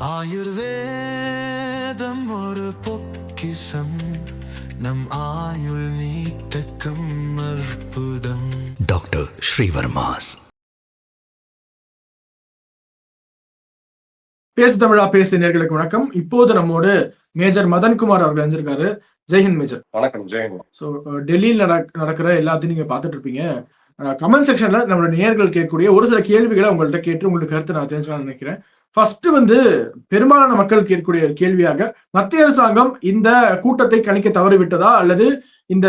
ஆயுர்வேதம் ஒரு பொக்கிஷம் நம் ஆயுள் நீட்டக்கும் அற்புதம். டாக்டர் ஸ்ரீவர்மாஸ். பேசு தமிழா பேசு நேர்களுக்கு வணக்கம். இப்போது நம்மோடு மேஜர் மதன்குமார் அவர்கள் இணைஞ்சிருக்காரு. ஜெய்ஹிந்த் மேஜர். வணக்கம். ஜெய்ஹிந்த். ஸோ டெல்லியில் நடக்கிற எல்லாத்தையும் நீங்க பார்த்துட்டு இருப்பீங்க. கமெண்ட் செக்ஷன்ல நம்மளோட நேயர்கள் கேட்கக்கூடிய ஒரு சில கேள்விகளை உங்கள்கிட்ட கேட்டு உங்களுக்கு கருத்து நான் தெரிஞ்சுக்கலாம்னு நினைக்கிறேன். ஃபர்ஸ்ட் பெரும்பாலான மக்கள் கேட்கக்கூடிய கேள்வியாக, மத்திய அரசாங்கம் இந்த கூட்டத்தை கணிக்க தவறிவிட்டதா அல்லது இந்த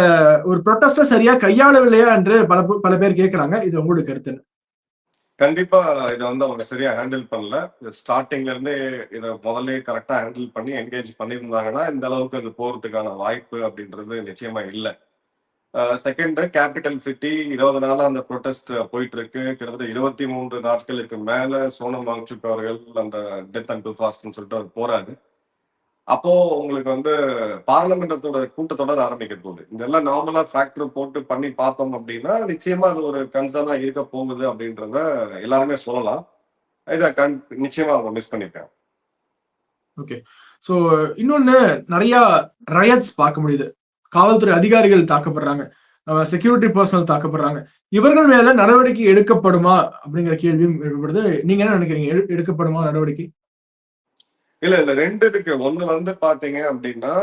ஒரு ப்ரொட்டஸ்டை சரியா கையாளவில்லையா என்று பல பேர் கேட்கிறாங்க. இது உங்களுடைய கருத்து? கண்டிப்பா இதை அவங்க சரியா ஹேண்டில் பண்ணல. ஸ்டார்டிங்ல இருந்தே இதை முதல்ல கரெக்டா ஹேண்டில் பண்ணி என்கேஜ் பண்ணியிருந்தாங்கன்னா இந்த அளவுக்கு அது போறதுக்கான வாய்ப்பு அப்படின்றது நிச்சயமா இல்லை. செகண்ட், கேபிட்டல் சிட்டி 20 நாளா அந்த ப்ரொடெஸ்ட் போயிட்டு இருக்கு. கிட்டத்தட்ட 23 நாட்களுக்கு மேல சோனம் வாங்சுக் அவர்கள் அந்த டெத் அண்ட் ஃபாஸ்ட்னு சொல்லிட்டு அவர் போறாரு. அப்போ உங்களுக்கு பார்லமெண்டத்தோட கூட்டத்தொடர் ஆரம்பிக்க போகுது. இதெல்லாம் நார்மலா ஃபேக்டர் போட்டு பண்ணி பார்த்தோம் அப்படின்னா நிச்சயமா அது ஒரு கன்சர்னா இருக்க போகுது அப்படின்றத எல்லாருமே சொல்லலாம். இதை நிச்சயமா அவங்க மிஸ் பண்ணிருக்காங்க. ஓகே. ஸோ இன்னொன்னு, நிறைய ரயட்ஸ் பார்க்க முடியுது. காவல்துறை அதிகாரிகள் தாக்கப்படுறாங்க, செக்யூரிட்டி பர்சனல் தாக்கப்படுறாங்க. இவர்கள் மேல நடவடிக்கை எடுக்கப்படுமா அப்படிங்கிற கேள்வியும் எழுப்படுது. நீங்க என்ன நினைக்கிறீங்க? எடுக்கப்படுமா நடவடிக்கை? இல்ல ரெண்டு இருக்கு. ஒண்ணு பாத்தீங்க அப்படின்னா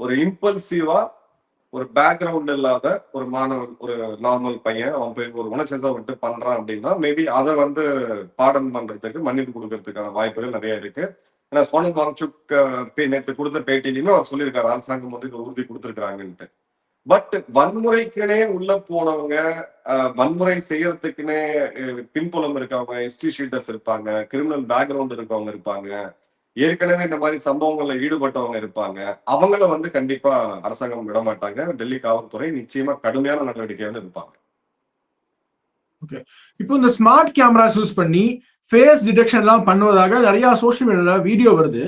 ஒரு இம்பல்சிவா ஒரு பேக்ரவுண்ட் இல்லாத ஒரு மாணவன், ஒரு நார்மல் பையன், அவன் போய் ஒரு உணர்ச்சியா விட்டு பண்றான் அப்படின்னா மேபி அதை பாடம் பண்றதுக்கு, மன்னிப்பு கொடுக்கறதுக்கான வாய்ப்புகள் நிறைய இருக்கு. ஏன்னா சோனம் வாங்சுக் நேற்று கொடுத்த பேட்டியிலுமே அவர் சொல்லியிருக்காரு, அரசாங்கம் இது உறுதி கொடுத்துருக்காங்கன்ட்டு. பட் வன்முறைக்குனே உள்ள போனவங்க, வன்முறை செய்யறதுக்குன்னே பின்புலம் இருக்கவங்க, ஹிஸ்டரி ஷீட்டர்ஸ் இருப்பாங்க, கிரிமினல் பேக்ரவுண்ட் இருக்கவங்க இருப்பாங்க, ஏற்கனவே இந்த மாதிரி சம்பவங்கள்ல ஈடுபட்டவங்க இருப்பாங்க. அவங்கள கண்டிப்பா அரசாங்கம் விட மாட்டாங்க. டெல்லி காவல்துறை நிச்சயமா கடுமையான நடவடிக்கை எடுப்பாங்க. ஓகே. இப்போ இந்த ஸ்மார்ட் கேமராஸ் யூஸ் பண்ணி ஃபேஸ் டிடெக்ஷன் எல்லாம் பண்ணுவதாக நிறைய சோஷியல் மீடியால வீடியோ வருது.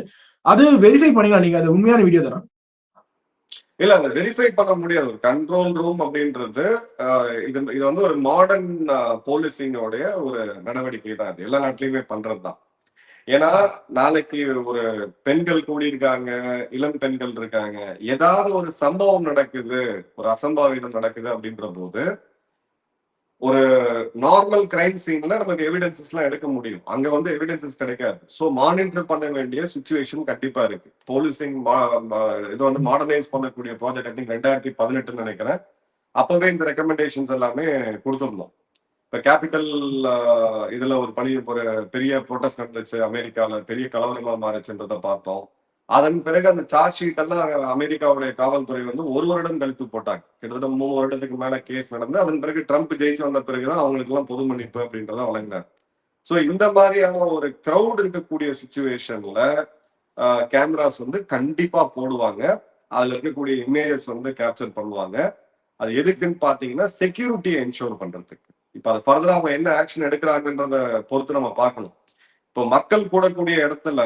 அது வெரிஃபை பண்ணீங்களா நீங்க? அது உண்மையான வீடியோ தானா? இல்ல, அதை வெரிஃபை பண்ண முடியாது. ஒரு கண்ட்ரோல் ரூம் அப்படின்றது இது ஒரு மாடர்ன் போலீசிங்கோடைய ஒரு நடவடிக்கை தான். அது எல்லா நாட்டிலையுமே பண்றதுதான். ஏன்னா நாளைக்கு ஒரு பெண்கள் கூடியிருக்காங்க, இளம் பெண்கள் இருக்காங்க, ஏதாவது ஒரு சம்பவம் நடக்குது, ஒரு அசம்பாவிதம் நடக்குது அப்படின்ற போது ஒரு நார்மல் கிரைம் சீன்ல நமக்கு எவிடன்சஸ் எல்லாம் எடுக்க முடியும். அங்க எவிடன்சஸ் கிடைக்காது. சோ மானிட்டர் பண்ண வேண்டிய சிச்சுவேஷன் கண்டிப்பா இருக்கு. போலீசிங் இது மாடர்னைஸ் பண்ணக்கூடிய ப்ராஜெக்ட் ஐ திங்க் 2018 நினைக்கிறேன். அப்பவே இந்த ரெக்கமெண்டேஷன்ஸ் எல்லாமே கொடுத்திருந்தோம். இப்ப கேபிட்டல் இதுல ஒரு பெரிய ப்ரொடெஸ்ட் நடந்துச்சு அமெரிக்கால, பெரிய கலவரமா மாறுச்சுன்றத பார்த்தோம். அதன் பிறகு அந்த சார்ஜ் ஷீட் எல்லாம் அமெரிக்காவுடைய காவல்துறை 1 வருடம் கழித்து போட்டாங்க. கிட்டத்தட்ட 3 வருடத்துக்கு மேல கேஸ் நடந்து அதன் பிறகு ட்ரம்ப் ஜெயிச்சு வந்த பிறகுதான் அவங்களுக்கு எல்லாம் பொது மன்னிப்பு அப்படின்றத வழங்கினாங்க. சோ இந்த மாதிரியான ஒரு கிரௌட் இருக்கக்கூடிய சிச்சுவேஷன்ல கேமராஸ் கண்டிப்பா போடுவாங்க. அதுல இருக்கக்கூடிய இமேஜஸ் கேப்சர் பண்ணுவாங்க. அது எதுக்குன்னு பாத்தீங்கன்னா செக்யூரிட்டியை என்ஷோர் பண்றதுக்கு. இப்ப அது ஃபர்தரா அவங்க என்ன ஆக்ஷன் எடுக்கிறாங்கன்றத பொறுத்து நம்ம பார்க்கணும். இப்போ மக்கள் கூடக்கூடிய இடத்துல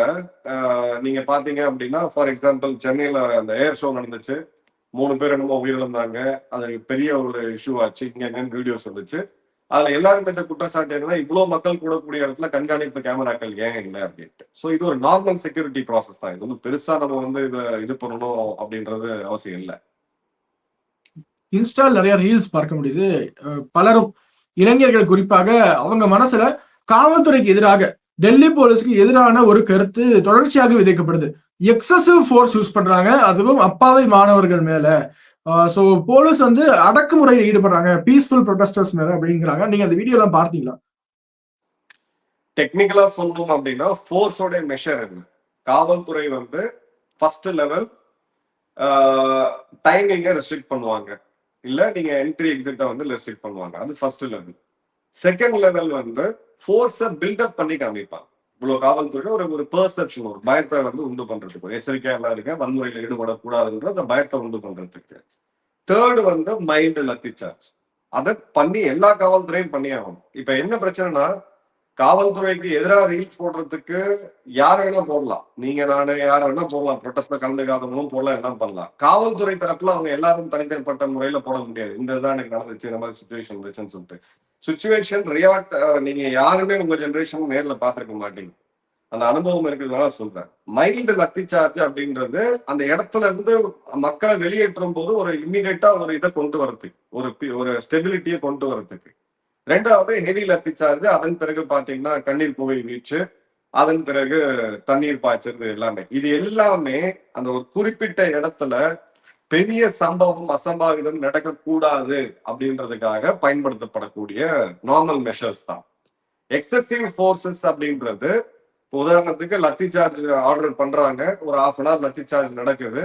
நீங்க பாத்தீங்க அப்படின்னா, ஃபார் எக்ஸாம்பிள் சென்னையில அந்த ஏர் ஷோ நடந்துச்சு. 3 பேர் என்னமோ உயிரிழந்தாங்க. அது பெரிய ஒரு இஷ்யூ ஆச்சு. இங்க வீடியோஸ் வந்துச்சு. அதுல எல்லாரும் வச்ச குற்றச்சாட்டு என்னன்னா, இவ்வளவு மக்கள் கூடக்கூடிய இடத்துல கண்காணிப்பு கேமராக்கள் ஏன் இல்லை அப்படின்ட்டு. சோ இது ஒரு நார்மல் செக்யூரிட்டி ப்ராசஸ் தான். இது பெருசா நம்ம இது பண்ணணும் அப்படின்றது அவசியம் இல்லை. இன்ஸ்டால் நிறைய ரீல்ஸ் பார்க்க முடியுது. பலரும், இளைஞர்கள் குறிப்பாக, அவங்க மனசுல காவல்துறைக்கு எதிராக, டெல்லி போலீஸ்க்கு எதிரான ஒரு கருத்து தொடர்ச்சியாக விதைக்கப்படுது. எக்ஸசிவ் ஃபோர்ஸ் யூஸ் பண்றாங்க, அதுவும் அப்பாவி மாணவர்கள் மேல. சோ போலீஸ் அடக்குமுறையில் ஈடுபடுறாங்க பீஸ்ஃபுல் ப்ரொடெஸ்டர்ஸ் மேல அப்படிங்கிறாங்க. நீங்க அந்த வீடியோ எல்லாம் பார்த்தீங்களா? டெக்னிக்கலா சொல்லணும் அப்படின்னா ஃபோர்ஸோட மெஷர் என்ன? காவல்துறை ஃபர்ஸ்ட் லெவல் டைமிங்கை ரெஸ்ட்ரிக்ட் பண்ணுவாங்க, இல்ல நீங்க என்ட்ரி எக்ஸிட்டை ரெஸ்ட்ரிக்ட் பண்ணுவாங்க. அது ஃபர்ஸ்ட் லெவல். செகண்ட் லெவல் ஃபோர்ஸை பில்டப் பண்ணி காமிப்பாங்க. இவ்வளவு காவல்துறை ஒரு பெர்செப்ஷன், ஒரு பயத்தை உண்டு பண்றதுக்கு, ஒரு எச்சரிக்கையா எல்லாம் இருக்க, வன்முறையில ஈடுபடக்கூடாதுன்ற அந்த பயத்தை உண்டு பண்றதுக்கு. Third mind lathi charge. அதை பண்ணி எல்லா காவல்துறையும் பண்ணி ஆகணும். இப்ப என்ன பிரச்சனைனா, காவல்துறைக்கு எதிராக ரீல்ஸ் போடுறதுக்கு யார வேணா போடலாம். நீங்க நானு யார வேணா போடலாம். ப்ரொடெஸ்ட்ல கலந்துக்காதவங்களும் போடலாம், எல்லாம் பண்ணலாம். காவல்துறை தரப்புல அவங்க எல்லாரும் தனித்தனிப்பட்ட முறையில போட முடியாது. இந்த இதுதான் எனக்கு நடந்துச்சு, இந்த மாதிரி சுச்சுவேஷன் இருந்துச்சுன்னு சொல்லிட்டு. சுச்சுவேஷன் ரியாக்ட் நீங்க யாருமே உங்க ஜெனரேஷன் நேர்ல பாத்துருக்க மாட்டீங்க. அந்த அனுபவம் இருக்கிறதுனால சொல்றேன். மைல்டு லத்தி சார்ஜ் அப்படின்றது அந்த இடத்துல இருந்து மக்களை வெளியேற்றும் போது ஒரு இம்மிடியேட்டா ஒரு இதை கொண்டு வரதுக்கு, ஒரு ஸ்டெபிலிட்டியை கொண்டு வரதுக்கு. ரெண்டாவது ஹெவி லத்தி சார்ஜ், அதன் பிறகு பாத்தீங்கன்னா கண்ணீர் புகை வீச்சு, அதன் பிறகு தண்ணீர் பாய்ச்சறது எல்லாமே. இது எல்லாமே அந்த ஒரு குறிப்பிட்ட இடத்துல பெரிய சம்பவம் அசம்பாவிதம் நடக்கக்கூடாது அப்படின்றதுக்காக பயன்படுத்தப்படக்கூடிய நார்மல் மெஷர்ஸ் தான். எக்ஸசிவ் ஃபோர்ஸஸ் அப்படின்றது, உதாரணத்துக்கு லத்தி சார்ஜ் ஆர்டர் பண்றாங்க, ஒரு 1/2 hour லத்தி சார்ஜ் நடக்குது,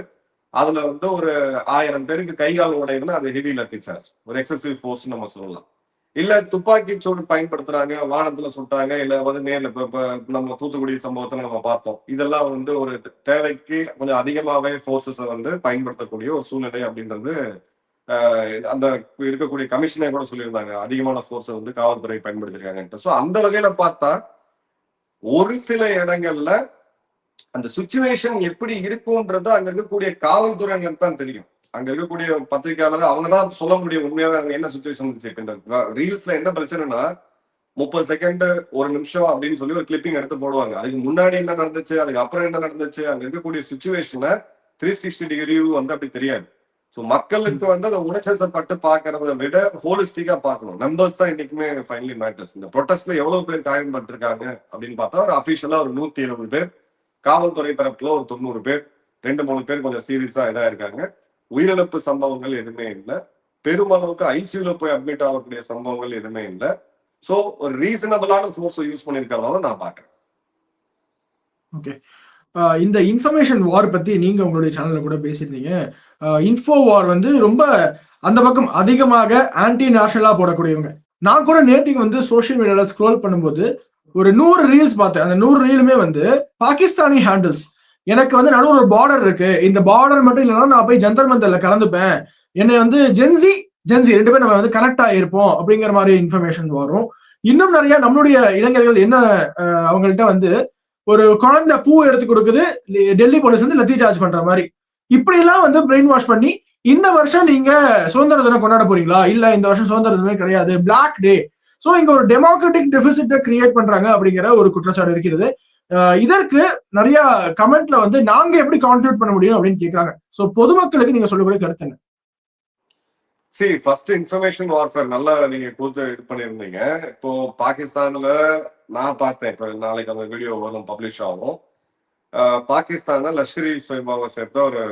அதுல வந்து ஒரு 1000 பேருக்கு கை கால் உடையுதுன்னா அது ஹெவி லத்தி சார்ஜ், ஒரு எக்ஸசிவ் ஃபோர்ஸ் நம்ம சொல்லலாம். இல்ல துப்பாக்கி சூடு பயன்படுத்துறாங்க, வானத்துல சுட்டாங்க, இல்ல வந்து நேர்ல இப்ப நம்ம தூத்துக்குடி சம்பவத்துல நம்ம பார்த்தோம். இதெல்லாம் வந்து ஒரு தேவைக்கு கொஞ்சம் அதிகமாவே ஃபோர்ஸஸ் வந்து பயன்படுத்தக்கூடிய ஒரு சூழ்நிலை அப்படின்றது அந்த இருக்கக்கூடிய கமிஷனே கூட சொல்லியிருந்தாங்க, அதிகமான ஃபோர்ஸை வந்து காவல்துறை பயன்படுத்திருக்காங்க. ஸோ அந்த வகையில பார்த்தா ஒரு சில இடங்கள்ல அந்த சுச்சுவேஷன் எப்படி இருக்கும்ன்றது அங்க இருக்கக்கூடிய காவல்துறையினருக்கு தான் தெரியும். அங்க இருக்கக்கூடிய பத்திரிகையாளர் அவங்கதான் சொல்ல முடியும் உண்மையாவே அங்க என்ன சுச்சுவேஷன் இருந்துச்சு. ரீல்ஸ்ல என்ன பிரச்சனைனா 30 செகண்ட் 1 நிமிஷம் அப்படின்னு சொல்லி ஒரு கிளிப்பிங் எடுத்து போடுவாங்க. அதுக்கு முன்னாடி என்ன நடந்துச்சு, அதுக்கு அப்புறம் என்ன நடந்துச்சு, அங்க இருக்கக்கூடிய சுச்சுவேஷனை 360 டிகிரி வந்து அப்படி தெரியாது. ஸோ மக்களுக்கு வந்து அதை உணர்ச்சப்பட்டு பாக்குறத விட ஹோலிஸ்டிக்கா பார்க்கணும். நம்பர்ஸ் தான் இன்னைக்குமே ஃபைனலி மேட்டர்ஸ். இந்த ப்ரொட்டஸ்ட்ல எவ்வளவு பேர் காயம்பட்டிருக்காங்க அப்படின்னு பார்த்தா ஒரு அபிஷியலா ஒரு 170 பேர், காவல்துறை தரப்புல ஒரு 90 பேர், 2-3 பேர் கொஞ்சம் சீரியஸா இதா இருக்காங்க. உயிரிழப்பு சம்பவங்கள் எதுவுமே இல்லை. பெருமளவுக்கு ஐசியூல போய் அட்மிட் ஆகக்கூடிய சம்பவங்கள் எதுவுமே இல்லை. சோ ஒரு ரீசனபிளான சோர்ஸ் யூஸ் பண்ணிருக்கிறதால நான் பாக்குறேன். ஓகே, இந்த இன்ஃபர்மேஷன் வார் பத்தி நீங்க உங்களுடைய சேனல்ல கூட பேசியிருந்தீங்க. இன்ஃபோ வார் வந்து ரொம்ப அந்த பக்கம் அதிகமாக ஆன்டி நேஷனலா போடக்கூடியவங்க. நான் கூட நேற்றுக்கு வந்து சோசியல் மீடியால ஸ்க்ரோல் பண்ணும்போது ஒரு 100 ரீல்ஸ் பார்த்தேன். அந்த 100 ரீலுமே வந்து பாகிஸ்தானி ஹேண்டில்ஸ். எனக்கு வந்து நடுவில் ஒரு பார்டர் இருக்கு, இந்த பார்டர் மட்டும் இல்லைன்னா நான் போய் ஜந்தர் மந்தர்ல கலந்துப்பேன், என்னை வந்து ஜென்சி 2 பேரும் நம்ம வந்து கனெக்ட் ஆகிருப்போம் அப்படிங்கிற மாதிரி இன்ஃபர்மேஷன் வரும். இன்னும் நிறைய நம்மளுடைய இளைஞர்கள் என்ன அவங்கள்ட்ட வந்து ஒரு குழந்தை பூ எடுத்து கொடுக்குது, டெல்லி போலீஸ் வந்து லத்தி சார்ஜ் பண்ற மாதிரி, இப்படி எல்லாம் வந்து பிரெயின் வாஷ் பண்ணி இந்த வருஷம் நீங்க சுதந்திர தினம் கொண்டாட போறீங்களா, இல்ல இந்த வருஷம் சுதந்திர தினமே கிடையாது, பிளாக் டே. சோ இங்க ஒரு டெமோக்ராட்டிக் டெபிசிட்டை கிரியேட் பண்றாங்க அப்படிங்கிற ஒரு குற்றச்சாட்டு இருக்கிறது. இதற்கு நிறைய கமெண்ட்ல வந்து நாங்க எப்படி கான்ட்ரிபியூட் பண்ண முடியும் அப்படின்னு கேட்கறாங்க. சோ பொதுமக்களுக்கு நீங்க சொல்லக்கூடிய கருத்து என்ன? சரி, ஃபர்ஸ்ட் இன்ஃபர்மேஷன் வார்ஃபேர் நல்லா நீங்க கொடுத்து இது பண்ணியிருந்தீங்க. இப்போ பாகிஸ்தான்ல நான் பார்த்தேன், இப்போ நாளைக்கு அந்த வீடியோ வரும், பப்ளிஷ் ஆகும். பாகிஸ்தான்ல லஷ்கர்-இ தொய்பாவை சேர்த்த ஒரு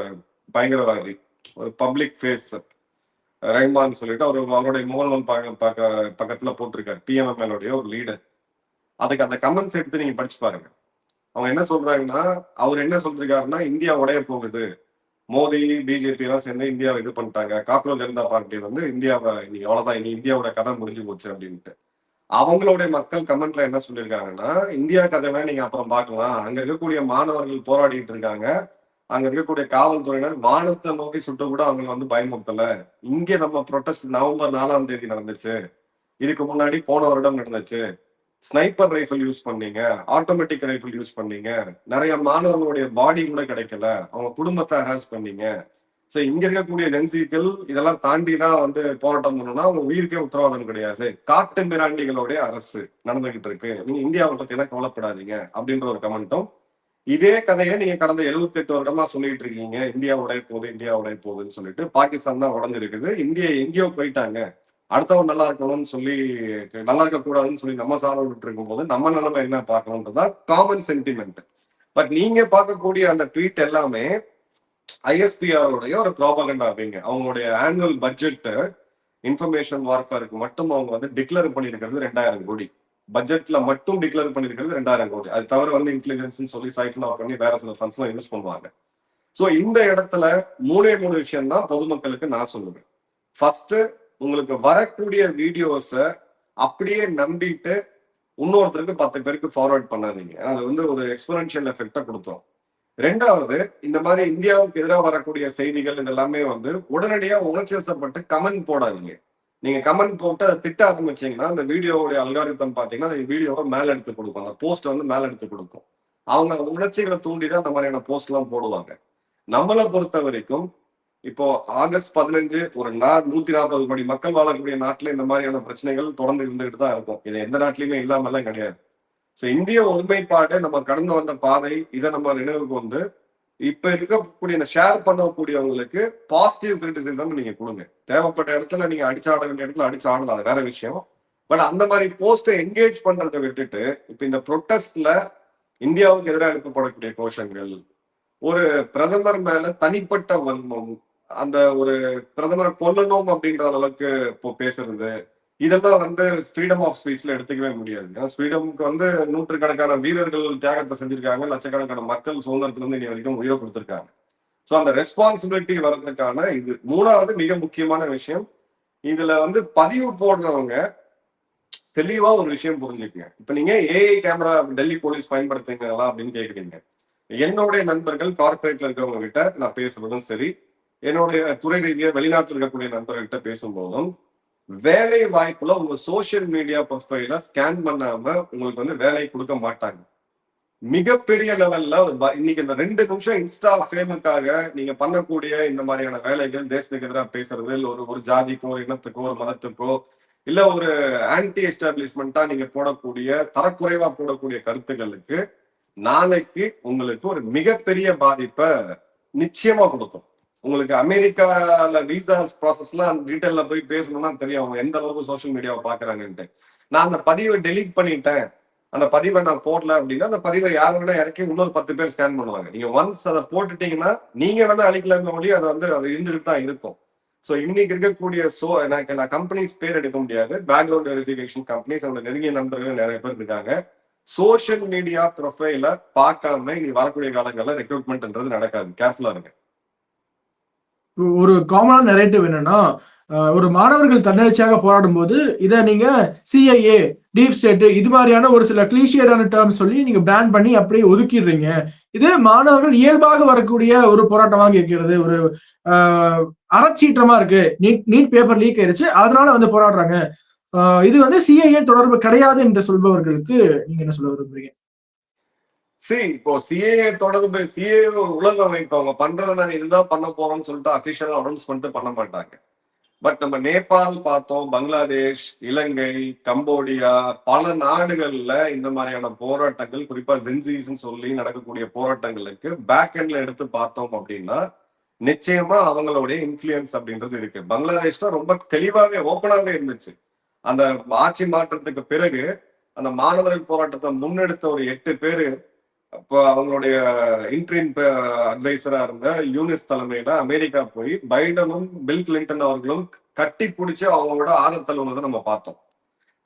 பயங்கரவாதி, ஒரு பப்ளிக் ஃபேஸ் ரஹ்மான் சொல்லிட்டு அவருடைய முகநூல் பக்கத்துல போட்டிருக்காரு, PMML ஒரு லீடர். அதுக்கு அந்த கமெண்ட்ஸ் எடுத்து நீங்க படிச்சு பாருங்க. அவங்க என்ன சொல்றாங்கன்னா, அவர் என்ன சொல்றாருன்னா, இந்தியா உடைய போகுது, மோடி பிஜேபி எல்லாம் சேர்ந்து இந்தியாவை இது பண்ணிட்டாங்க, காக்ரோச் ஜனதா பார்ட்டி வந்து இந்தியாவை இன்னைக்கு அவ்வளவுதான், இனி இந்தியாவோட கதை முடிஞ்சு போச்சு அப்படின்ட்டு. அவங்களுடைய மக்கள் கமெண்ட்ல என்ன சொல்லியிருக்காங்கன்னா, இந்தியா கதைனா நீங்க அப்புறம் பார்க்கலாம், அங்க இருக்கக்கூடிய மாணவர்கள் போராடிட்டு இருக்காங்க, அங்க இருக்கக்கூடிய காவல்துறையினர் வானத்தை நோக்கி சுட்டு கூட அவங்க வந்து பயமுறுத்தல. இங்கே நம்ம ப்ரொட்டஸ்ட் நவம்பர் 4ஆம் தேதி நடந்துச்சு, இதுக்கு முன்னாடி போன வருடம் நடந்துச்சு, ஸ்னைப்பர் ரைஃபிள் யூஸ் பண்ணீங்க, ஆட்டோமேட்டிக் ரைஃபிள் யூஸ் பண்ணீங்க, நிறைய மாணவர்களுடைய பாடி கூட கிடைக்கல, அவங்க குடும்பத்தை ஹராஸ் பண்ணீங்க. சோ இங்க இருக்கக்கூடிய ஜென்சிகள் இதெல்லாம் தாண்டி தான் வந்து போராட்டம் பண்ணணும்னா அவங்க உயிருக்கே உத்தரவாதம் கிடையாது, காட்டு மிராண்டிகளுடைய அரசு நடந்துகிட்டு இருக்கு, நீங்க இந்தியாவை பத்தி எல்லாம் கவலைப்படாதீங்க அப்படின்ற ஒரு கமெண்ட்டும். இதே கதையை நீங்க கடந்த 78 வருடமா சொல்லிட்டு இருக்கீங்க, இந்தியா உடைய போகுதுன்னு சொல்லிட்டு. பாகிஸ்தான் தான் உடஞ்சிருக்குது, இந்தியா எங்கேயோ போயிட்டாங்க, அடுத்தவன் நல்லா இருக்கணும்னு சொல்லி, நல்லா இருக்க கூடாதுன்னு சொல்லி நம்ம சாப்பிட்டு இருக்கும் போது நம்ம நிலைமை என்ன பார்க்கணும்ன்றதான் காமன் சென்டிமெண்ட். பட் நீங்க பார்க்கக்கூடிய அந்த ட்வீட் எல்லாமே ஐஎஸ்பிஆருடைய ஒரு ப்ராபகண்டா அப்படிங்க. அவங்களுடைய ஆனுவல் பட்ஜெட் இன்ஃபர்மேஷன் வார்ஃபேருக்கு மட்டும் அவங்க வந்து டிக்ளேர் பண்ணிருக்கிறது 2000 கோடி. பட்ஜெட்ல மட்டும் டிக்ளேர் பண்ணிருக்கிறது 2000 கோடி. அது தவிர வந்து இன்டெலிஜென்ஸ் சொல்லி சைஃபன் ஆஃப் பண்ணி வேற சில ஃபண்ட்ஸ் எல்லாம் யூஸ் பண்ணுவாங்க. சோ இந்த இடத்துல 3 விஷயம் தான் பொதுமக்களுக்கு நான் சொல்லுவேன். ஃபர்ஸ்ட், உங்களுக்கு வரக்கூடிய வீடியோஸ அப்படியே நம்பிட்டு இன்னொருத்தருக்கு 10 பேருக்கு ஃபார்வர்ட் பண்ணாதீங்க. அது வந்து ஒரு எக்ஸ்போனன்ஷியல் எஃபெக்டா கொடுத்தோம். ரெண்டாவது, இந்த மாதிரி இந்தியாவுக்கு எதிராக வரக்கூடிய செய்திகள் இதெல்லாமே வந்து உடனடியா உணர்ச்சிவசப்பட்டு கமெண்ட் போடாதீங்க. நீங்க கமெண்ட் போட்டு அதை திட்ட ஆரம்பிச்சீங்கன்னா அந்த வீடியோவுடைய அல்காரிதம் பாத்தீங்கன்னா அந்த வீடியோவை மேல எடுத்து கொடுக்கும், அந்த போஸ்ட் வந்து மேல எடுத்து கொடுக்கும். அவங்க உணர்ச்சிகளை தூண்டிதான் அந்த மாதிரியான போஸ்ட் எல்லாம் போடுவாங்க. நம்மளை பொறுத்த வரைக்கும் இப்போ ஆகஸ்ட் 15 ஒரு 140 கோடி மக்கள் வாழக்கூடிய நாட்டுல இந்த மாதிரியான பிரச்சனைகள் தொடர்ந்து இருந்துகிட்டு தான் இருக்கும். இது எந்த நாட்டிலயுமே இல்லாம எல்லாம் கிடையாது. ஸோ இந்திய ஒருமைப்பாடு நம்ம கடந்து வந்த பாதை, இதை நம்ம நினைவுக்கு வந்து இப்ப இருக்கக்கூடிய இந்த ஷேர் பண்ணக்கூடியவங்களுக்கு பாசிட்டிவ் கிரிட்டிசிசம் நீங்க கொடுங்க. தேவைப்பட்ட இடத்துல நீங்க அடிச்சாட வேண்டிய இடத்துல அடிச்சு ஆடலாம், அது வேற விஷயம். பட் அந்த மாதிரி போஸ்டை என்கேஜ் பண்றதை விட்டுட்டு இப்ப இந்த ப்ரொட்டஸ்ட்ல இந்தியாவுக்கு எதிராக எழுப்பப்படக்கூடிய கோஷங்கள், ஒரு பிரதமர் மேல தனிப்பட்ட வன்மம், அந்த ஒரு பிரதமரை கொல்லணும் அப்படின்ற அளவுக்கு இப்போ பேசுறது, இதெல்லாம் வந்து ஃப்ரீடம் ஆஃப் ஸ்பீச்ல எடுத்துக்கவே முடியாது. ஏன்னா ஃப்ரீடம்க்கு வந்து நூற்றுக்கணக்கான வீரர்கள் தியாகத்தை செஞ்சிருக்காங்க, லட்சக்கணக்கான மக்கள் சுதந்திரத்துல இருந்து இனி வரைக்கும் உயிரை கொடுத்திருக்காங்க. ஸோ அந்த ரெஸ்பான்சிபிலிட்டி வர்றதுக்கான இது மூணாவது மிக முக்கியமான விஷயம். இதுல வந்து பதிவு போடுறவங்க தெளிவா ஒரு விஷயம் புரிஞ்சுக்கங்க. இப்ப நீங்க ஏஐ கேமரா டெல்லி போலீஸ் பயன்படுத்துங்களா அப்படின்னு கேக்குறீங்க. என்னுடைய நண்பர்கள் கார்பரேட்ல இருக்கவங்க கிட்ட நான் பேசுறதும் சரி, என்னுடைய துறை ரீதியா வெளிநாட்டில் இருக்கக்கூடிய நண்பர்கள்கிட்ட பேசும்போதும், வேலை வாய்ப்புல உங்க சோசியல் மீடியா ப்ரொஃபைல ஸ்கேன் பண்ணாம உங்களுக்கு வந்து வேலை கொடுக்க மாட்டாங்க. மிகப்பெரிய லெவல்ல இன்னைக்கு இந்த 2 நிமிஷம் இன்ஸ்டா ஃபேமுக்காக நீங்க பண்ணக்கூடிய இந்த மாதிரியான வேலைகள், தேசத்துக்கு எதிராக பேசுறது, இல்ல ஒரு ஜாதிக்கோ, ஒரு இனத்துக்கோ, ஒரு மதத்துக்கோ, இல்ல ஒரு ஆன்டி எஸ்டாப்ளிஷ்மெண்டா நீங்க போடக்கூடிய தரக்குறைவா போடக்கூடிய கருத்துக்களுக்கு நாளைக்கு உங்களுக்கு ஒரு மிகப்பெரிய பாதிப்பை நிச்சயமா கொடுக்கும். உங்களுக்கு அமெரிக்கால விசா ப்ராசஸ்லாம் டீட்டெயில போய் பேசணும்னா தெரியும் அவங்க எந்த அளவுக்கு சோசியல் மீடியாவை பாக்குறாங்கன்ட்டு. நான் அந்த பதிவை டெலீட் பண்ணிட்டேன், அந்த பதிவை நான் போடல அப்படின்னா அந்த பதிவை யார் வேணா இறக்கி இன்னொரு 10 பேர் ஸ்கேன் பண்ணுவாங்க. நீங்க ஒன்ஸ் அதை போட்டுட்டீங்கன்னா நீங்க வேணா அழிக்கலாங்க மொழி அதை வந்து அது இருந்துட்டு தான் இருக்கும். ஸோ இன்னைக்கு இருக்கக்கூடிய நான் கம்பெனிஸ் பேர் எடுக்க முடியாது, பேக்ரவுண்ட் வெரிஃபிகேஷன் கம்பெனிஸ், அவங்களோட நெருங்கிய நண்பர்கள் நிறைய பேர் இருக்காங்க. சோசியல் மீடியா ப்ரொஃபைல பார்க்காம இனி வரக்கூடிய காலங்களில் ரெக்ரூட்மெண்ட்ன்றது நடக்காது. கேர்ஃபுல்லா இருங்க. ஒரு காமனான நரேட்டிவ் என்னன்னா, ஒரு மாணவர்கள் தன்னெழுச்சியாக போராடும் போது இதை நீங்க சிஐஏ, டீப் ஸ்டேட் இது மாதிரியான ஒரு சில கிளீஷியடான டேர்ம் சொல்லி நீங்க பிராண்ட் பண்ணி அப்படியே ஒதுக்கிடுறீங்க. இது மாணவர்கள் இயல்பாக வரக்கூடிய ஒரு போராட்டமாக இருக்கிறது. ஒரு அறச்சீற்றமா இருக்கு, நீட் பேப்பர் லீக் ஆயிருச்சு அதனால வந்து போராடுறாங்க, இது வந்து சிஐஏ தொடர்பு கிடையாது என்று சொல்பவர்களுக்கு நீங்க என்ன சொல்ல விரும்புறீங்க? இப்போ சிஏஏ தொடர்பு, சிஏஏ ஒரு உலக அமைப்பு, அவங்க பண்றதை நாங்க இதுதான் பண்ண போறோம்னு சொல்லிட்டு அபிஷியலா அனௌன்ஸ்மெண்ட் பண்ண மாட்டாங்க. பட் நம்ம நேபாள் பார்த்தோம், பங்களாதேஷ், இலங்கை, கம்போடியா, பல நாடுகள்ல இந்த மாதிரியான போராட்டங்கள், குறிப்பா ஜென்சிஸ்ன்னு சொல்லி நடக்கக்கூடிய போராட்டங்களுக்கு பேக் எண்ட்ல எடுத்து பார்த்தோம் அப்படின்னா நிச்சயமா அவங்களுடைய இன்ஃபுளுயன்ஸ் அப்படின்றது இருக்கு. பங்களாதேஷ்ல ரொம்ப தெளிவாவே ஓப்பனாவே இருந்துச்சு. அந்த ஆட்சி மாற்றத்துக்கு பிறகு அந்த மாணவர்கள் போராட்டத்தை முன்னெடுத்த ஒரு 8 பேரு அப்போ அவங்களுடைய இன்ட்ரீம் அட்வைசரா இருந்த யூனிஸ் தலைமையில அமெரிக்கா போய் பைடனும் பில் கிளின்டன் அவர்களும் கட்டி பிடிச்சு அவங்களோட ஆதரத்தல் வந்து நம்ம பார்த்தோம்.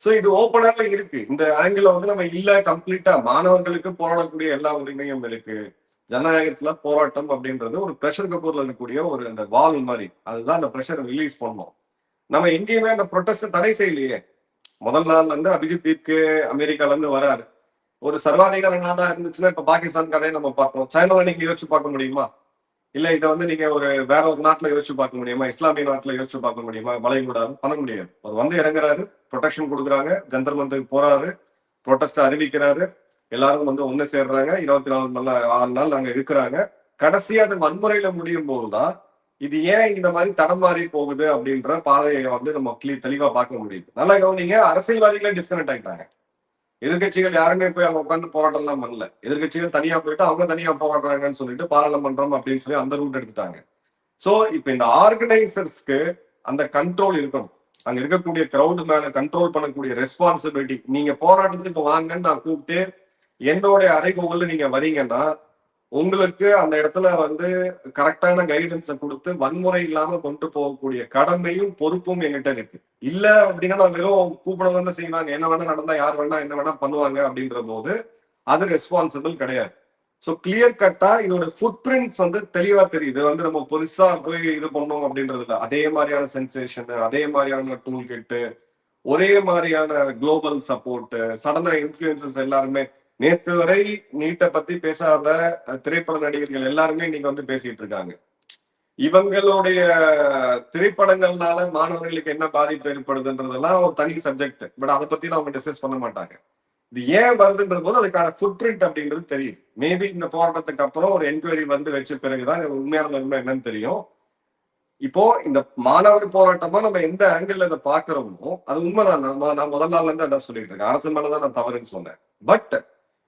சோ இது ஓப்பனாக இருக்கு. இந்த ஆங்கிள் வந்து நம்ம இல்ல கம்ப்ளீட்டா மாணவர்களுக்கு போராடக்கூடிய எல்லா உரிமையும் இருக்கு. ஜனநாயகத்துல போராட்டம் அப்படின்றது ஒரு ப்ரெஷர் கப்பூர்ல இருக்கக்கூடிய ஒரு அந்த வால் மாதிரி, அதுதான் அந்த ப்ரெஷர் ரிலீஸ் பண்ணோம். நம்ம எங்கேயுமே அந்த ப்ரொட்டஸ்ட் தடை செய்யலையே. முதல் நாள் வந்து அபிஜித் தீப்கே அமெரிக்கால இருந்து வராரு. ஒரு சர்வாதிகார நாடா இருந்துச்சுன்னா இப்ப பாகிஸ்தான் கதையை நம்ம பார்த்தோம். சைனாவை நீங்க யோசிச்சு பார்க்க முடியுமா? இல்ல இதை வந்து நீங்க ஒரு வேற ஒரு நாட்டுல யோசிச்சு பார்க்க முடியுமா? இஸ்லாமிய நாட்டுல யோசிச்சு பார்க்க முடியுமா? வளைகுடாது பண்ண முடியாது. அவர் வந்து இறங்குறாரு, ப்ரொடெக்ஷன் கொடுக்குறாங்க, ஜந்தர் மந்தருக்கு போறாரு, ப்ரொட்டஸ்ட் அறிவிக்கிறாரு, எல்லாரும் வந்து ஒண்ணு சேர்றாங்க, 24 நாள் அங்க இருக்கிறாங்க. கடைசியா அது வன்முறையில முடியும் போதுதான் இது ஏன் இந்த மாதிரி தடமாறி போகுது அப்படின்ற பாதையை வந்து நம்ம தெளிவா பார்க்க முடியுது. நல்லா கவனிங்க, அரசியல்வாதிகளே டிஸ்கனெக்ட் ஆகிட்டாங்க. எதிர்கட்சிகள் யாருமே போய் அவங்க உட்காந்து போராட்டம் எல்லாம் பண்ணல. எதிர்கட்சிகள் தனியா போயிட்டு அவங்க தனியா போராடுறாங்கன்னு சொல்லிட்டு பாராளுமன்றம் அப்படின்னு சொல்லி அந்த ரூட் எடுத்துட்டாங்க. சோ இப்ப இந்த ஆர்கனைசர்ஸ்க்கு அந்த கண்ட்ரோல் இருக்கணும். அங்க இருக்கக்கூடிய கிரௌடு மேல கண்ட்ரோல் பண்ணக்கூடிய ரெஸ்பான்சிபிலிட்டி. நீங்க போராட்டத்துக்கு வாங்கன்னு நான் கூப்பிட்டு என்னோட அறைகூவல்ல நீங்க வரீங்கன்னா உங்களுக்கு அந்த இடத்துல வந்து கரெக்டான கைடன்ஸை கொடுத்து வன்முறை இல்லாம கொண்டு போகக்கூடிய கடமையும் பொறுப்பும் என்கிட்ட இருக்கு. இல்ல அப்படின்னா நான் வெறும் கூப்பிட வந்து செய்வாங்க, என்ன வேணா நடந்தா யார் வேணா என்ன வேணா பண்ணுவாங்க அப்படின்ற போது அது ரெஸ்பான்சிபிள் கிடையாது. ஸோ கிளியர் கட்டா இதோட ஃபுட் பிரிண்ட்ஸ் வந்து தெளிவா தெரியுது. வந்து நம்ம பெருசா போய் இது பண்ணோம் அப்படின்றது இல்லை. அதே மாதிரியான சென்சேஷன், அதே மாதிரியான டூல் கிட்டு, ஒரே மாதிரியான குளோபல் சப்போர்ட், சடனா இன்ஃபுளுசஸ் எல்லாருமே. நேற்று வரை நீட்டை பத்தி பேசாத திரைப்பட நடிகர்கள் எல்லாருமே இன்னைக்கு வந்து பேசிட்டு இருக்காங்க. இவங்களுடைய திரைப்படங்கள்னால மாணவர்களுக்கு என்ன பாதிப்பு ஏற்படுதுன்றதெல்லாம் ஒரு தனி சப்ஜெக்ட். பட் அதை பத்தி அவங்க டிஸ்கஸ் பண்ண மாட்டாங்க. இது ஏன் வருதுன்ற போது அதுக்கான ஃபுட் பிரிண்ட் அப்படின்றது தெரியும். மேபி இந்த போராட்டத்துக்கு அப்புறம் ஒரு என்கொயரி வந்து வச்ச பிறகுதான் உண்மையான உண்மை என்னன்னு தெரியும். இப்போ இந்த மாணவர் போராட்டமா நம்ம எந்த ஆங்கிள் இதை பாக்குறோமோ அது உண்மைதான். நான் முதல் நாள்ல இருந்து அதான் சொல்லிட்டு இருக்கேன். அரசு மேலதான் நான் தவறுன்னு சொன்னேன். பட்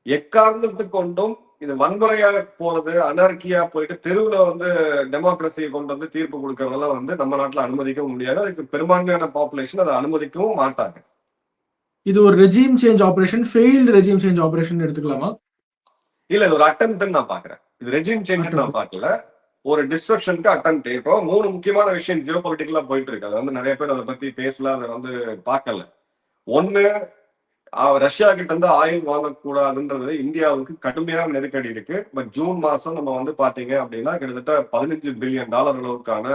எக்காரணத்துக்கு கொண்டும் இது வன்முறையா போறது, அனார்கியா போயிட்டு தெருவுல வந்து டெமோக்ரஸியை கொண்டு வந்து தீர்ப்பு கொடுக்கறதெல்லாம் வந்து நம்ம நாட்டுல அனுமதிக்கவும் முடியாது. அதுக்கு பெரும்பான்மையான பாப்புலேஷன் அதை அனுமதிக்கவும் மாட்டாங்க. இது ஒரு regime change operation, failed regime change operation எடுத்துக்கலாமா? இல்ல, இது ஒரு அட்டெம்ப்ட் நான் பாக்குறேன். இது ரெஜிம் சேஞ்ச் நான் பாக்கல, ஒரு டிஸ்ட்ரப்ஷனுக்கு அட்டெம்ப்ட். இப்போ 3 முக்கியமான விஷயம் ஜியோ பொலிட்டிக்கலா போயிட்டு இருக்கு. அது வந்து நிறைய பேர் அதை பத்தி பேசல, அதை வந்து பார்க்கல. ஒண்ணு, ரஷ்யா கிட்ட இருந்து ஆயில் வாங்கக்கூடாதுன்றது இந்தியாவுக்கு கடுமையான நெருக்கடி இருக்கு. பட் ஜூன் மாசம் நம்ம வந்து பாத்தீங்க அப்படின்னா கிட்டத்தட்ட $15 பில்லியன் அளவுக்கான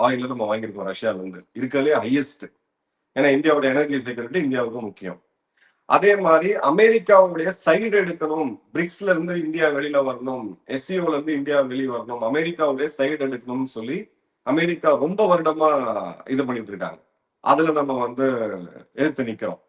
ஆயில் நம்ம வாங்கியிருக்கோம் ரஷ்யால இருந்து. இருக்கிறதுலே ஹையஸ்ட். ஏன்னா இந்தியாவோட எனர்ஜி செக்யூரிட்டி இந்தியாவுக்கு முக்கியம். அதே மாதிரி அமெரிக்காவுடைய சைடு எடுக்கணும், பிரிக்ஸ்ல இருந்து இந்தியா வெளியில வரணும், எஸ்சிஓல இருந்து இந்தியா வெளியே வரணும், அமெரிக்காவுடைய சைடு எடுக்கணும்னு சொல்லி அமெரிக்கா ரொம்ப வருடமா இது பண்ணிட்டு இருக்காங்க. அதுல நம்ம வந்து எதிர்த்து நிக்கிறோம்.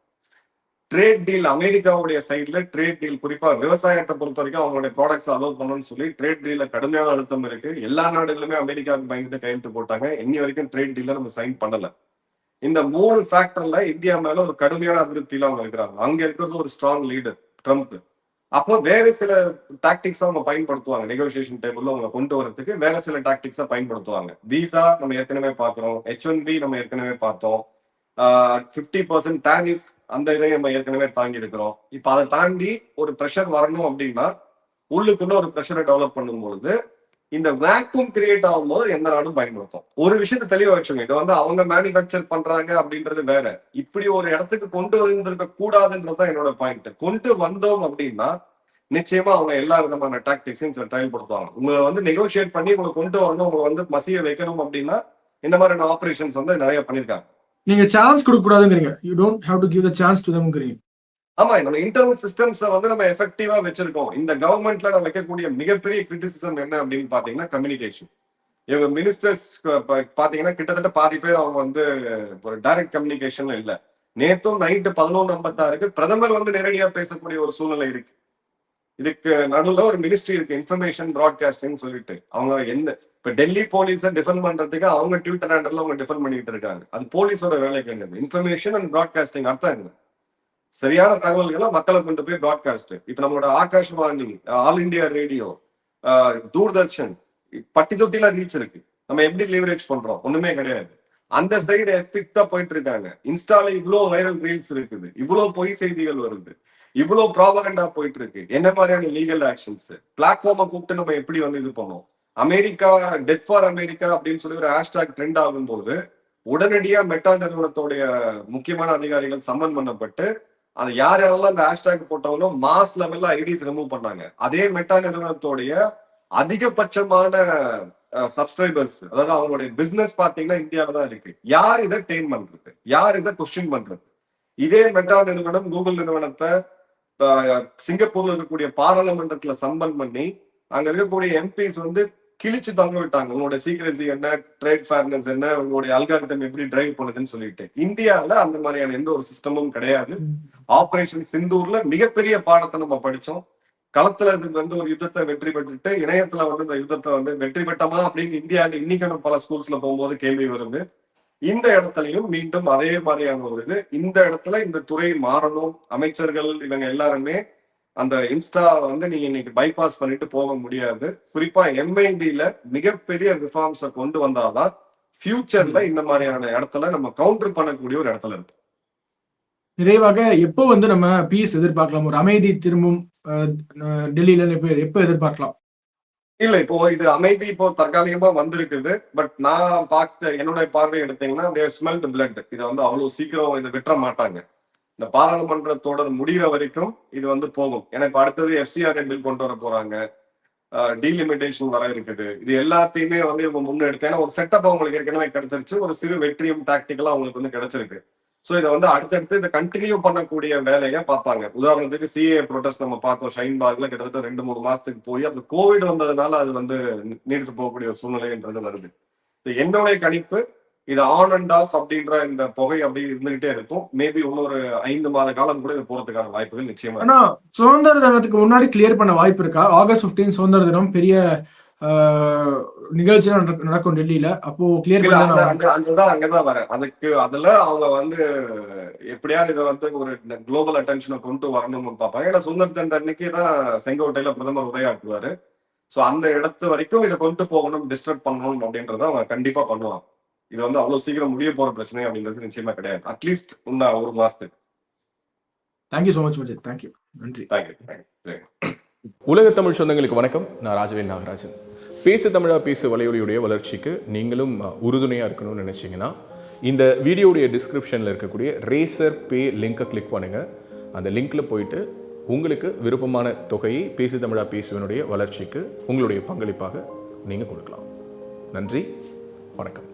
ட்ரேட் டீல், அமெரிக்காவுடைய சைட்ல ட்ரேட் டீல், குறிப்பா விவசாயத்தை பொறுத்த வரைக்கும் அவங்களுடைய ப்ராடக்ட்ஸ் அலோவ் பண்ணணும்னு சொல்லி ட்ரேட் டீல்ல கடுமையான அழுத்தம் இருக்கு. எல்லா நாடுகளுமே அமெரிக்காவுக்கு பயந்துட்டு கையெழுத்து போட்டாங்க. இன்னி வரைக்கும் ட்ரேட் டீல்ல நம்ம சைன் பண்ணல. இந்த 3 ஃபேக்டர்ல இந்தியா மேல ஒரு கடுமையான அதிருப்தியில அவங்க இருக்கிறாங்க. அங்க இருக்கிறது ஒரு ஸ்ட்ராங் லீடர் ட்ரம்ப். அப்போ வேற சில டாக்டிக்ஸ் அவங்க பயன்படுத்துவாங்க. நெகோசியேஷன் டேபிள்ல அவங்க கொண்டு வரதுக்கு வேற சில டாக்டிக்ஸா பயன்படுத்துவாங்க. விசா நம்ம ஏற்கனவே பாக்குறோம், H1B நம்ம ஏற்கனவே பார்த்தோம், 50% டாரிஃப் அந்த இதை நம்ம ஏற்கனவே தாங்கி இருக்கிறோம். இப்ப அதை தாண்டி ஒரு ப்ரெஷர் வரணும் அப்படின்னா உள்ளுக்குள்ள ஒரு ப்ரெஷரை டெவலப் பண்ணும்பொழுது இந்த வேக்யூம் கிரியேட் ஆகும்போது எந்த நாடும் பயன்படுத்தும். ஒரு விஷயத்தை தெளிவா வச்சுங்க, இது வந்து அவங்க மேனுஃபேக்சர் பண்றாங்க அப்படின்றது வேற. இப்படி ஒரு இடத்துக்கு கொண்டு வந்திருக்க கூடாதுன்றதுதான் என்னோட பாயிண்ட். கொண்டு வந்தோம் அப்படின்னா நிச்சயமா அவங்க எல்லா விதமான டாக்டிக்ஸையும் சில செயல்படுத்துவாங்க. உங்களை வந்து நெகோசியேட் பண்ணி உங்களை கொண்டு வரணும், உங்களை வந்து மசிய வைக்கணும் அப்படின்னா இந்த மாதிரியான ஆபரேஷன்ஸ் வந்து நிறைய பண்ணிருக்காங்க. நீங்க சான்ஸ் கொடுக்க கூடாதுங்கிறீங்க. You don't have to give the chance to देमங்கறீங்க. ஆமா, நம்ம இன்டர்னல் சிஸ்டம்ஸை வந்து நம்ம எஃபெக்டிவா வச்சிருக்கோம். இந்த கவர்மெண்ட்ல நம்ம வைக்கக்கூடிய மிகப்பெரிய கிரிட்டிசிசம் என்ன அப்படின்னு பாத்தீங்கன்னா கம்யூனிகேஷன். இவங்க மினிஸ்டர்ஸ் பாத்தீங்கன்னா கிட்டத்தட்ட பாதி பேர் அவங்க வந்து ஒரு டைரக்ட் கம்யூனிகேஷன்ல இல்ல. நேத்தும் நைட்டு 11:56 பிரதமர் வந்து நேரடியா பேசக்கூடிய ஒரு சூழ்நிலை இருக்கு. இதுக்கு நடுவில் ஒரு மினிஸ்ட்ரி இருக்கு, இன்ஃபர்மேஷன் பிராட்காஸ்டிங் சொல்லிட்டு. அவங்க எந்த இப்ப டெல்லி போலீஸை டிஃபெண்ட் பண்றதுக்கு அவங்க ட்விட்டர் ஹேண்டல்ல அவங்க டிஃபெண்ட் பண்ணிட்டு இருக்காங்க. அது போலீஸோட வேலை கிடையாது. இன்ஃபர்மேஷன் அண்ட் பிராட்காஸ்டிங் அர்த்தம் என்ன? சரியான தகவல்களை மக்களை கொண்டு போய் பிராட்காஸ்ட். இப்ப நம்மளோட Akashvani, all India radio, Doordarshan, பட்டி தொட்டில ரீச் இருக்கு. நம்ம எப்படி லீவரேஜ் பண்றோம்? ஒண்ணுமே கிடையாது. அந்த சைடு எஃபெக்டா போயிட்டு இருக்காங்க. இன்ஸ்டால இவ்வளவு வைரல் ரீல்ஸ் இருக்குது, இவ்வளவு பொய் செய்திகள் வருது, இவ்வளவு ப்ராபகண்டா போயிட்டு இருக்கு. என்ன மாதிரியான லீகல் ஆக்ஷன்ஸ், பிளாட்ஃபார்மை கூப்பிட்டு நம்ம எப்படி வந்து இது பண்ணோம்? அமெரிக்கா டெத் ஃபார் அமெரிக்கா அப்படின்னு சொல்லி ஒரு ஹேஷ்டாக் ட்ரெண்ட் ஆகும்போது உடனடியா மெட்டா நிறுவனத்தோடைய முக்கியமான அதிகாரிகள் சம்மன் பண்ணப்பட்டு அது யாரெல்லாம் அந்த ஹேஷ்டாக் போட்டவங்களோ மாஸ் லெவல்ல ஐடிஸ் ரிமூவ் பண்ணாங்க. அதே மெட்டா நிறுவனத்தோடைய அதிகபட்சமான சப்ஸ்கிரைபர்ஸ், அதாவது அவங்களுடைய பிசினஸ் பாத்தீங்கன்னா இந்தியாவில தான் இருக்கு. யார் இதை டேம் பண்றது? யார் இதை கொஸ்டின் பண்றது? இதே மெட்டா நிறுவனம் கூகுள் நிறுவனத்தை சிங்கப்பூர்ல இருக்கக்கூடிய பாராளுமன்றத்துல சம்பன் பண்ணி அங்க இருக்கக்கூடிய எம்பிஸ் வந்து கிழிச்சு தங்க விட்டாங்க. உங்களோட சீக்ரெசி என்ன, ட்ரேட் ஃபேர்னஸ் என்ன, உங்களுடைய அல்காரிதம் எப்படி டிரைவ் பண்ணுதுன்னு சொல்லிட்டு. இந்தியாவில அந்த மாதிரியான எந்த ஒரு சிஸ்டமும் கிடையாது. ஆபரேஷன் சிந்தூர்ல மிகப்பெரிய பாடத்தை நம்ம படிச்சோம். களத்துல இருந்து வந்து ஒரு யுத்தத்தை வெற்றி பெற்றுட்டு இணையத்துல வந்து இந்த யுத்தத்தை வந்து வெற்றி பெற்றமா அப்படின்னு இந்தியாவில் இன்னைக்கு பல ஸ்கூல்ஸ்ல போகும்போது கேள்வி வருது. இந்த இடத்துலயும் மீண்டும் அதே மாதிரியான ஒரு இது. இந்த இடத்துல இந்த துறை மாறணும். அமைச்சர்கள் இவங்க எல்லாருமே அந்த இன்ஸ்டா வந்து நீங்க இன்னைக்கு பைபாஸ் பண்ணிட்டு போக முடியாது. குறிப்பா எம்ஐடில மிகப்பெரிய ரிஃபார்ம்ஸை கொண்டு வந்தாதான் ஃபியூச்சர்ல இந்த மாதிரியான இடத்துல நம்ம கவுண்டர் பண்ணக்கூடிய ஒரு இடத்துல இருக்கு. நிறைவாக எப்போ வந்து நம்ம பீஸ் எதிர்பார்க்கலாம்? ஒரு அமைதி திரும்பும் டெல்லியில எப்போ எதிர்பார்க்கலாம்? இல்ல, இப்போ இது அமைதி இப்போ தற்காலிகமா வந்திருக்குது. பட் நான் பார்த்த என்னுடைய பார்வை எடுத்தீங்கன்னா they smelled blood. இதை வந்து அவ்வளவு சீக்கிரம் இதை விட்டுற மாட்டாங்க. இந்த பாராளுமன்றத்தோட முடிகிற வரைக்கும் இது வந்து போகும். ஏன்னா இப்ப அடுத்தது FCRA பில் கொண்டு வர போறாங்க, டீலிமிட்டேஷன் வர இருக்குது. இது எல்லாத்தையுமே வந்து இவங்க முன்னெடுத்து, ஏன்னா ஒரு செட்டப் அவங்களுக்கு ஏற்கனவே கிடைச்சிருச்சு, ஒரு சிறு வெற்றியும் டாக்டிக்கலா அவங்களுக்கு வந்து கிடைச்சிருக்கு. சோ இதை வந்து அடுத்தடுத்து இதை கண்டினியூ பண்ணக்கூடிய வேலையை பார்ப்பாங்க. உதாரணத்துக்கு CA ப்ரொடெஸ்ட் நம்ம பார்த்தோம் ஷைன்பாக்ல, கிட்டத்தட்ட 2-3 மாசத்துக்கு போய் அப்புறம் கோவிட் வந்ததுனால அது வந்து நீடித்து போகக்கூடிய ஒரு சூழ்நிலைன்றது வருது. என்னுடைய கணிப்பு இது ஆன் அண்ட் ஆஃப் அப்படின்ற இந்த புகை அப்படி இருந்துகிட்டே இருக்கும். மேபி இன்னொரு 5 மாத காலம் கூட இது போறதுக்கான வாய்ப்புகள் நிச்சயமா. ஆனா சுதந்திர தினத்துக்கு முன்னாடி கிளியர் பண்ண வாய்ப்பு இருக்கா? ஆகஸ்ட் 15 சுதந்திர தினம், பெரிய நிகழ்ச்சி நடக்கும் டெல்லியில. அப்போ கிளியர் அங்கதான் வரேன். அதுல அவங்க வந்து எப்படியாவது இதை வந்து ஒரு குளோபல் அட்டென்ஷனை கொண்டு வரணும்னு பார்ப்பாங்க. ஏன்னா சுதந்திர அன்னைக்கு தான் செங்கோட்டையில பிரதமர் உரையாற்றுவாரு. ஸோ அந்த இடத்து வரைக்கும் இதை கொண்டு போகணும், டிஸ்டர்ப் பண்ணணும் அப்படின்றத அவங்க கண்டிப்பா பண்ணுவாங்க. இது வந்து அவ்வளவு சீக்கிரம் முடிய போற பிரச்சனை அப்படின்றது நிச்சயமா கிடையாது. அட்லீஸ்ட் இன்னும் ஒரு மாசத்துக்கு. Thank you so much Majid. Thank you, நன்றி. தேங்க்யூ. உலக தமிழ் சொந்தங்களுக்கு வணக்கம். நான் ராஜவேல் நாகராஜன். பேசு தமிழா பேசு வலையொலியுடைய வளர்ச்சிக்கு நீங்களும் உறுதுணையாக இருக்கணும்னு நினச்சிங்கன்னா இந்த வீடியோடைய டிஸ்கிரிப்ஷனில் இருக்கக்கூடிய ரேசர் பே லிங்கை கிளிக் பண்ணுங்கள். அந்த லிங்க்கில் போயிட்டு உங்களுக்கு விருப்பமான தொகையை பேசு தமிழா பேசுவனுடைய வளர்ச்சிக்கு உங்களுடைய பங்களிப்பாக நீங்கள் கொடுக்கலாம். நன்றி, வணக்கம்.